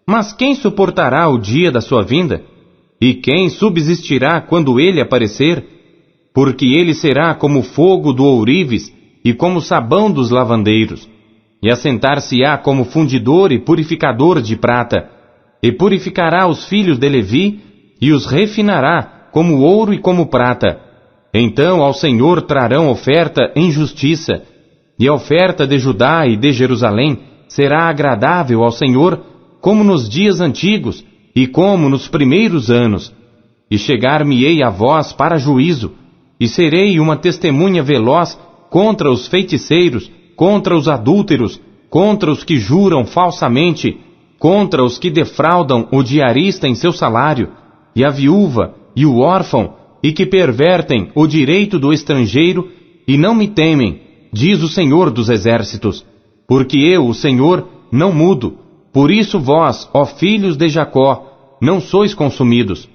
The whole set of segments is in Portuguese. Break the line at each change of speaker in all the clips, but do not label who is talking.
Mas quem suportará o dia da sua vinda? E quem subsistirá quando ele aparecer? Porque ele será como fogo do ourives e como sabão dos lavandeiros, e assentar-se-á como fundidor e purificador de prata, e purificará os filhos de Levi, e os refinará como ouro e como prata. Então ao Senhor trarão oferta em justiça, e a oferta de Judá e de Jerusalém será agradável ao Senhor, como nos dias antigos, e como nos primeiros anos. E chegar-me-ei a vós para juízo, e serei uma testemunha veloz contra os feiticeiros, contra os adúlteros, contra os que juram falsamente, contra os que defraudam o diarista em seu salário, e a viúva, e o órfão, e que pervertem o direito do estrangeiro, e não me temem, diz o Senhor dos Exércitos, porque eu, o Senhor, não mudo. Por isso vós, ó filhos de Jacó, não sois consumidos.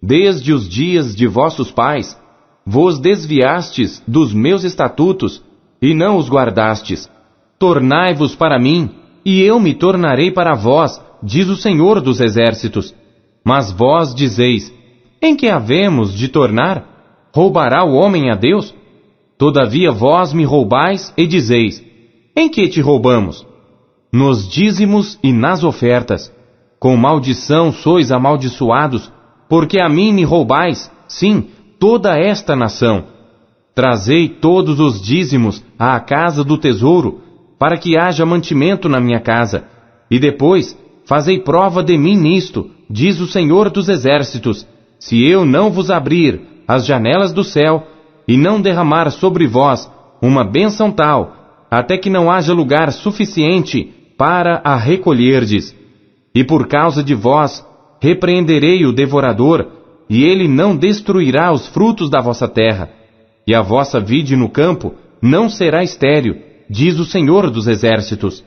Desde os dias de vossos pais, vos desviastes dos meus estatutos, e não os guardastes. Tornai-vos para mim, e eu me tornarei para vós, diz o Senhor dos Exércitos. Mas vós dizeis, em que havemos de tornar? Roubará o homem a Deus? Todavia vós me roubais e dizeis, em que te roubamos? Nos dízimos e nas ofertas. Com maldição sois amaldiçoados, porque a mim me roubais, sim, toda esta nação. Trazei todos os dízimos à casa do tesouro, para que haja mantimento na minha casa. E depois, fazei prova de mim nisto, diz o Senhor dos Exércitos, se eu não vos abrir as janelas do céu, e não derramar sobre vós uma bênção tal, até que não haja lugar suficiente para a recolherdes. E por causa de vós, repreenderei o devorador, e ele não destruirá os frutos da vossa terra. E a vossa vide no campo não será estéril, diz o Senhor dos Exércitos.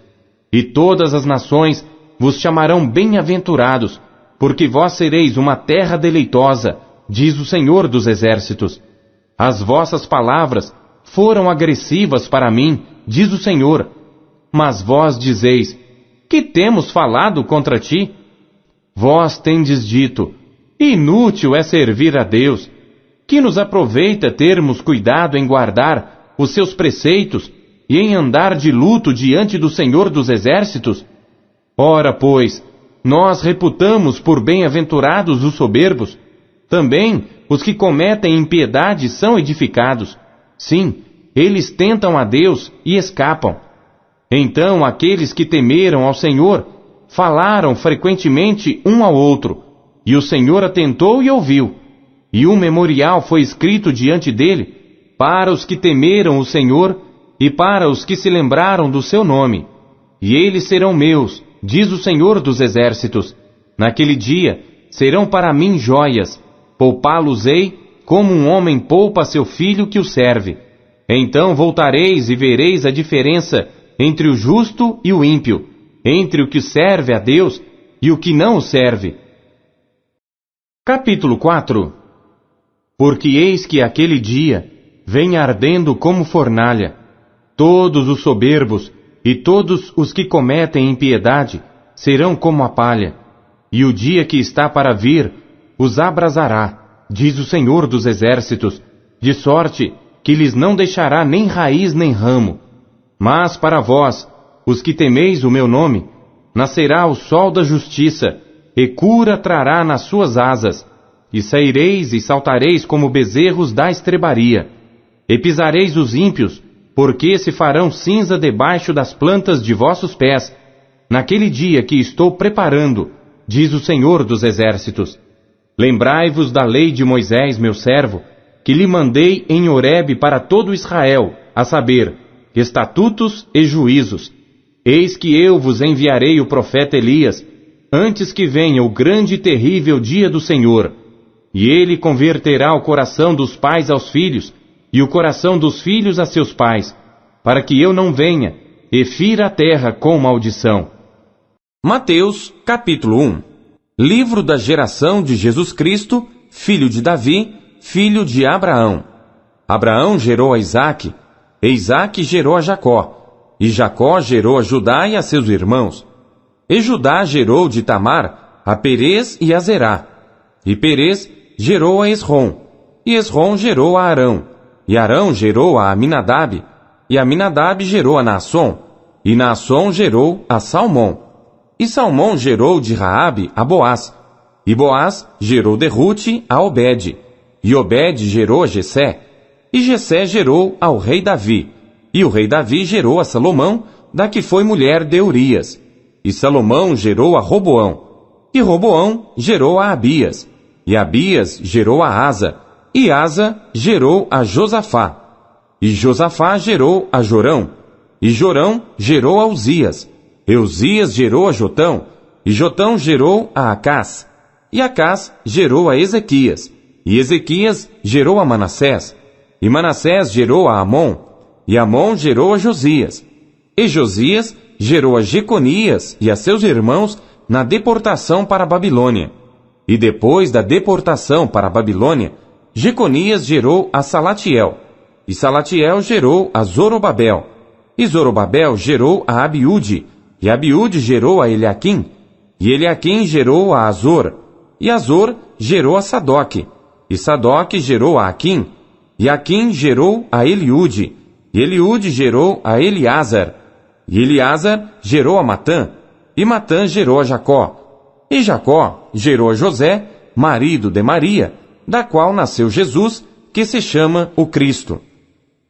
E todas as nações vos chamarão bem-aventurados, porque vós sereis uma terra deleitosa, diz o Senhor dos Exércitos. As vossas palavras foram agressivas para mim, diz o Senhor. Mas vós dizeis, que temos falado contra ti? Vós tendes dito, inútil é servir a Deus. Que nos aproveita termos cuidado em guardar os seus preceitos e em andar de luto diante do Senhor dos Exércitos? Ora, pois, nós reputamos por bem-aventurados os soberbos. Também os que cometem impiedade são edificados. Sim, eles tentam a Deus e escapam. Então aqueles que temeram ao Senhor falaram frequentemente um ao outro, e o Senhor atentou e ouviu. E um memorial foi escrito diante dele para os que temeram o Senhor e para os que se lembraram do seu nome. E eles serão meus, diz o Senhor dos Exércitos. Naquele dia serão para mim joias, poupá-los-ei como um homem poupa seu filho que o serve. Então voltareis e vereis a diferença entre o justo e o ímpio, entre o que serve a Deus e o que não o serve. Capítulo 4. Porque eis que aquele dia vem ardendo como fornalha. Todos os soberbos e todos os que cometem impiedade serão como a palha. E o dia que está para vir os abrasará, diz o Senhor dos Exércitos, de sorte que lhes não deixará nem raiz nem ramo. Mas para vós, os que temeis o meu nome, nascerá o sol da justiça, e cura trará nas suas asas. E saireis e saltareis como bezerros da estrebaria. E pisareis os ímpios, porque se farão cinza debaixo das plantas de vossos pés, naquele dia que estou preparando, diz o Senhor dos Exércitos. Lembrai-vos da lei de Moisés, meu servo, que lhe mandei em Horebe para todo Israel, a saber, estatutos e juízos. Eis que eu vos enviarei o profeta Elias, antes que venha o grande e terrível dia do Senhor. E ele converterá o coração dos pais aos filhos, e o coração dos filhos a seus pais, para que eu não venha e fira a terra com maldição. Mateus, capítulo 1. Livro da geração de Jesus Cristo, filho de Davi, filho de Abraão. Abraão gerou a Isaque, e Isaque gerou a Jacó, e Jacó gerou a Judá e a seus irmãos. E Judá gerou de Tamar a Perez e a Zerá. E Perez gerou a Esrom. E Esrom gerou a Arão. E Arão gerou a Aminadab. E Aminadab gerou a Naasson. E Naasson gerou a Salmão. E Salmão gerou de Raabe a Boaz. E Boaz gerou de Rute a Obed. E Obed gerou a Jessé. E Jessé gerou ao rei Davi. E o rei Davi gerou a Salomão, da que foi mulher de Urias. E Salomão gerou a Roboão. E Roboão gerou a Abias. E Abias gerou a Asa. E Asa gerou a Josafá. E Josafá gerou a Jorão. E Jorão gerou a Uzias. E Uzias gerou a Jotão. E Jotão gerou a Acás. E Acás gerou a Ezequias. E Ezequias gerou a Manassés. E Manassés gerou a Amon. E Amon gerou a Josias. E Josias gerou a Jeconias e a seus irmãos na deportação para a Babilônia. E depois da deportação para a Babilônia, Jeconias gerou a Salatiel. E Salatiel gerou a Zorobabel. E Zorobabel gerou a Abiúde. E Abiúde gerou a Eliaquim. E Eliaquim gerou a Azor. E Azor gerou a Sadoque. E Sadoque gerou a Aquim. E Aquim gerou a Eliúde. E Eliúde gerou a Eleazar. E Eleazar gerou a Matã. E Matã gerou a Jacó. E Jacó gerou a José, marido de Maria, da qual nasceu Jesus, que se chama o Cristo.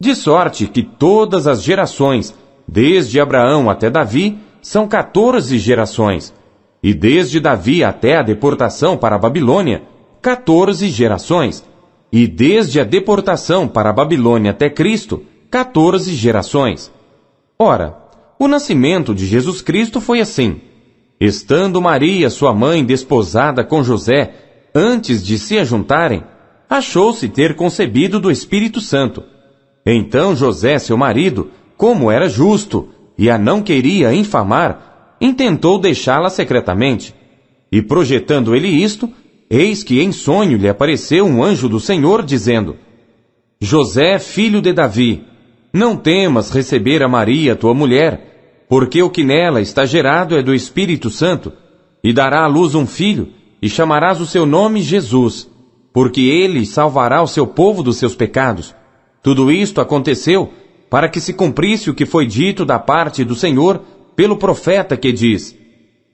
De sorte que todas as gerações, desde Abraão até Davi, são 14 gerações. E desde Davi até a deportação para a Babilônia, 14 gerações. E desde a deportação para a Babilônia até Cristo, 14 gerações. Ora, o nascimento de Jesus Cristo foi assim. Estando Maria, sua mãe, desposada com José, antes de se ajuntarem, achou-se ter concebido do Espírito Santo. Então José, seu marido, como era justo e a não queria infamar, intentou deixá-la secretamente. E projetando ele isto, eis que em sonho lhe apareceu um anjo do Senhor, dizendo: José, filho de Davi, não temas receber a Maria, tua mulher, porque o que nela está gerado é do Espírito Santo, e dará à luz um filho, e chamarás o seu nome Jesus, porque ele salvará o seu povo dos seus pecados. Tudo isto aconteceu para que se cumprisse o que foi dito da parte do Senhor pelo profeta que diz: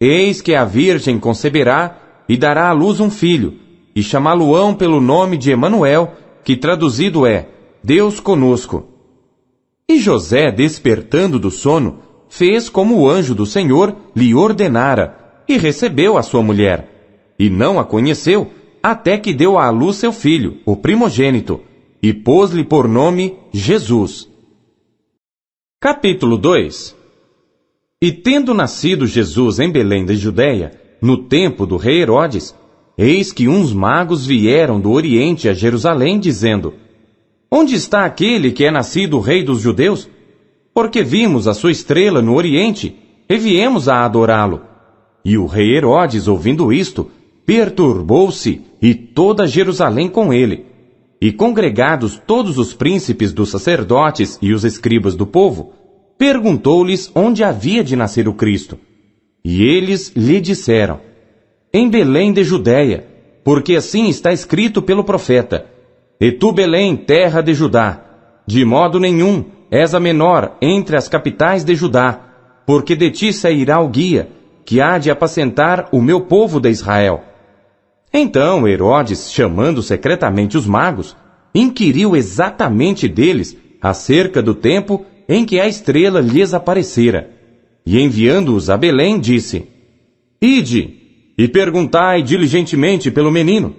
Eis que a virgem conceberá e dará à luz um filho, e chamá-lo-ão pelo nome de Emanuel, que traduzido é Deus conosco. E José, despertando do sono, fez como o anjo do Senhor lhe ordenara, e recebeu a sua mulher. E não a conheceu, até que deu à luz seu filho, o primogênito, e pôs-lhe por nome Jesus. Capítulo 2. E tendo nascido Jesus em Belém da Judéia, no tempo do rei Herodes, eis que uns magos vieram do Oriente a Jerusalém, dizendo: Onde está aquele que é nascido rei dos judeus? Porque vimos a sua estrela no Oriente, e viemos a adorá-lo. E o rei Herodes, ouvindo isto, perturbou-se, e toda Jerusalém com ele. E congregados todos os príncipes dos sacerdotes e os escribas do povo, perguntou-lhes onde havia de nascer o Cristo. E eles lhe disseram: Em Belém de Judéia, porque assim está escrito pelo profeta: E tu, Belém, terra de Judá, de modo nenhum és a menor entre as capitais de Judá, porque de ti sairá o guia, que há de apacentar o meu povo de Israel. Então Herodes, chamando secretamente os magos, inquiriu exatamente deles acerca do tempo em que a estrela lhes aparecera. E enviando-os a Belém, disse: Ide, e perguntai diligentemente pelo menino,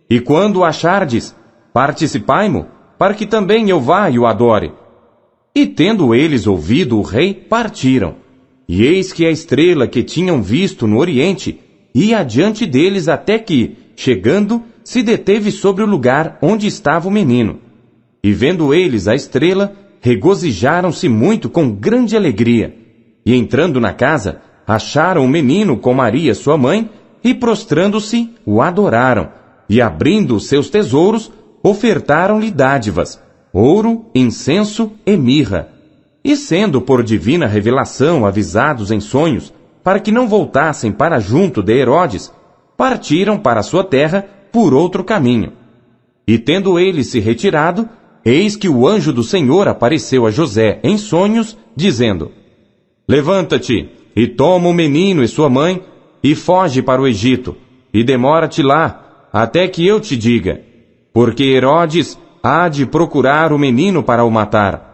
e quando o achardes, participai-mo, para que também eu vá e o adore. E tendo eles ouvido o rei, partiram. E eis que a estrela que tinham visto no Oriente ia adiante deles até que, chegando, se deteve sobre o lugar onde estava o menino. E vendo eles a estrela, regozijaram-se muito com grande alegria. E entrando na casa, acharam o menino com Maria sua mãe, e prostrando-se, o adoraram, e abrindo os seus tesouros, ofertaram-lhe dádivas, ouro, incenso e mirra. E sendo por divina revelação avisados em sonhos, para que não voltassem para junto de Herodes, partiram para sua terra por outro caminho. E tendo ele se retirado, eis que o anjo do Senhor apareceu a José em sonhos, dizendo: Levanta-te, e toma o menino e sua mãe, e foge para o Egito, e demora-te lá, até que eu te diga, porque Herodes há de procurar o menino para o matar.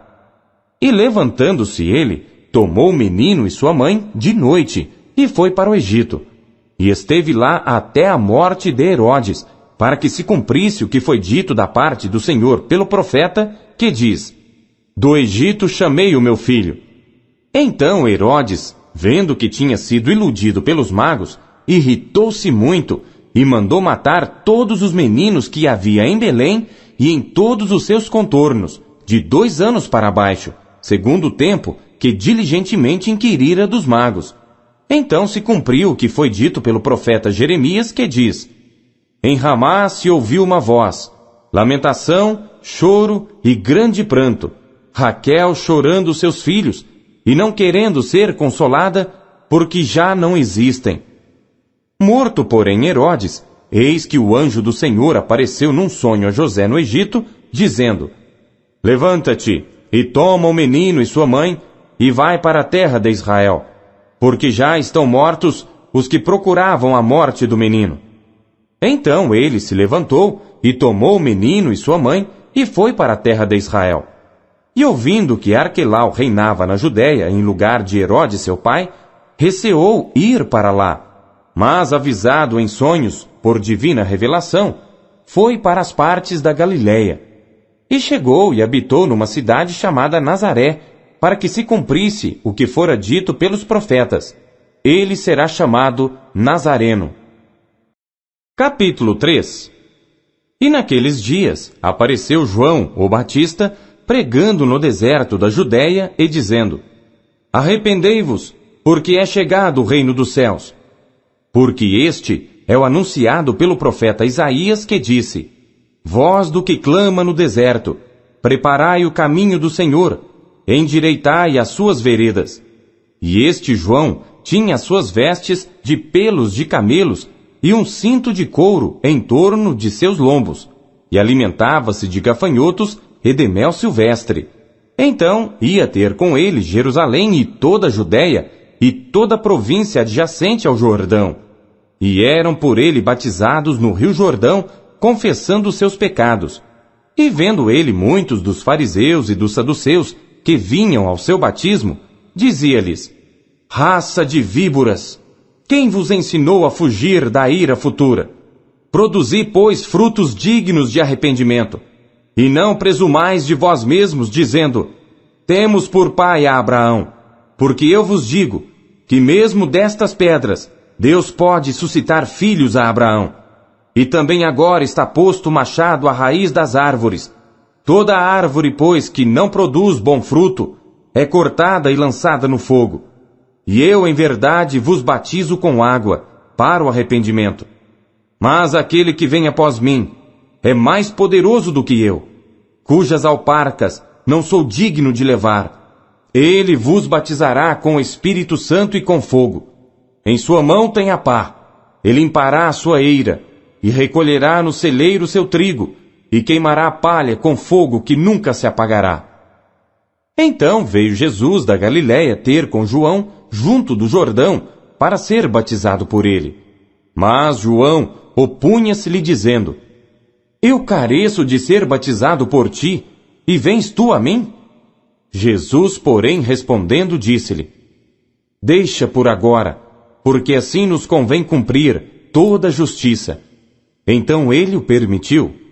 E levantando-se ele, tomou o menino e sua mãe de noite, e foi para o Egito. E esteve lá até a morte de Herodes, para que se cumprisse o que foi dito da parte do Senhor pelo profeta, que diz: Do Egito chamei o meu filho. Então Herodes, vendo que tinha sido iludido pelos magos, irritou-se muito, e mandou matar todos os meninos que havia em Belém e em todos os seus contornos, de 2 anos para baixo, segundo o tempo que diligentemente inquirira dos magos. Então se cumpriu o que foi dito pelo profeta Jeremias, que diz: Em Ramá se ouviu uma voz, lamentação, choro e grande pranto, Raquel chorando seus filhos, e não querendo ser consolada, porque já não existem. Morto, porém, Herodes, eis que o anjo do Senhor apareceu num sonho a José no Egito, dizendo: Levanta-te, e toma o menino e sua mãe, e vai para a terra de Israel, porque já estão mortos os que procuravam a morte do menino. Então ele se levantou, e tomou o menino e sua mãe, e foi para a terra de Israel. E ouvindo que Arquelau reinava na Judéia em lugar de Herodes seu pai, receou ir para lá. Mas, avisado em sonhos por divina revelação, foi para as partes da Galiléia. E chegou e habitou numa cidade chamada Nazaré, para que se cumprisse o que fora dito pelos profetas: ele será chamado Nazareno. Capítulo 3. E naqueles dias apareceu João, o Batista, pregando no deserto da Judéia e dizendo: Arrependei-vos, porque é chegado o reino dos céus. Porque este é o anunciado pelo profeta Isaías, que disse: Voz do que clama no deserto, preparai o caminho do Senhor, endireitai as suas veredas. E este João tinha as suas vestes de pelos de camelos e um cinto de couro em torno de seus lombos, e alimentava-se de gafanhotos e de mel silvestre. Então ia ter com ele Jerusalém e toda a Judéia, e toda a província adjacente ao Jordão. E eram por ele batizados no rio Jordão, confessando seus pecados. E vendo ele muitos dos fariseus e dos saduceus que vinham ao seu batismo, dizia-lhes: Raça de víboras! Quem vos ensinou a fugir da ira futura? Produzi, pois, frutos dignos de arrependimento. E não presumais de vós mesmos, dizendo: Temos por pai a Abraão. Porque eu vos digo que mesmo destas pedras Deus pode suscitar filhos a Abraão. E também agora está posto o machado à raiz das árvores. Toda árvore, pois, que não produz bom fruto, é cortada e lançada no fogo. E eu, em verdade, vos batizo com água, para o arrependimento. Mas aquele que vem após mim é mais poderoso do que eu, cujas alparcas não sou digno de levar. Ele vos batizará com o Espírito Santo e com fogo. Em sua mão tem a pá, ele limpará a sua eira, e recolherá no celeiro seu trigo, e queimará a palha com fogo que nunca se apagará. Então veio Jesus da Galiléia ter com João, junto do Jordão, para ser batizado por ele. Mas João opunha-se-lhe dizendo: Eu careço de ser batizado por ti, e vens tu a mim? Jesus, porém, respondendo, disse-lhe: Deixa por agora, porque assim nos convém cumprir toda a justiça. Então ele o permitiu.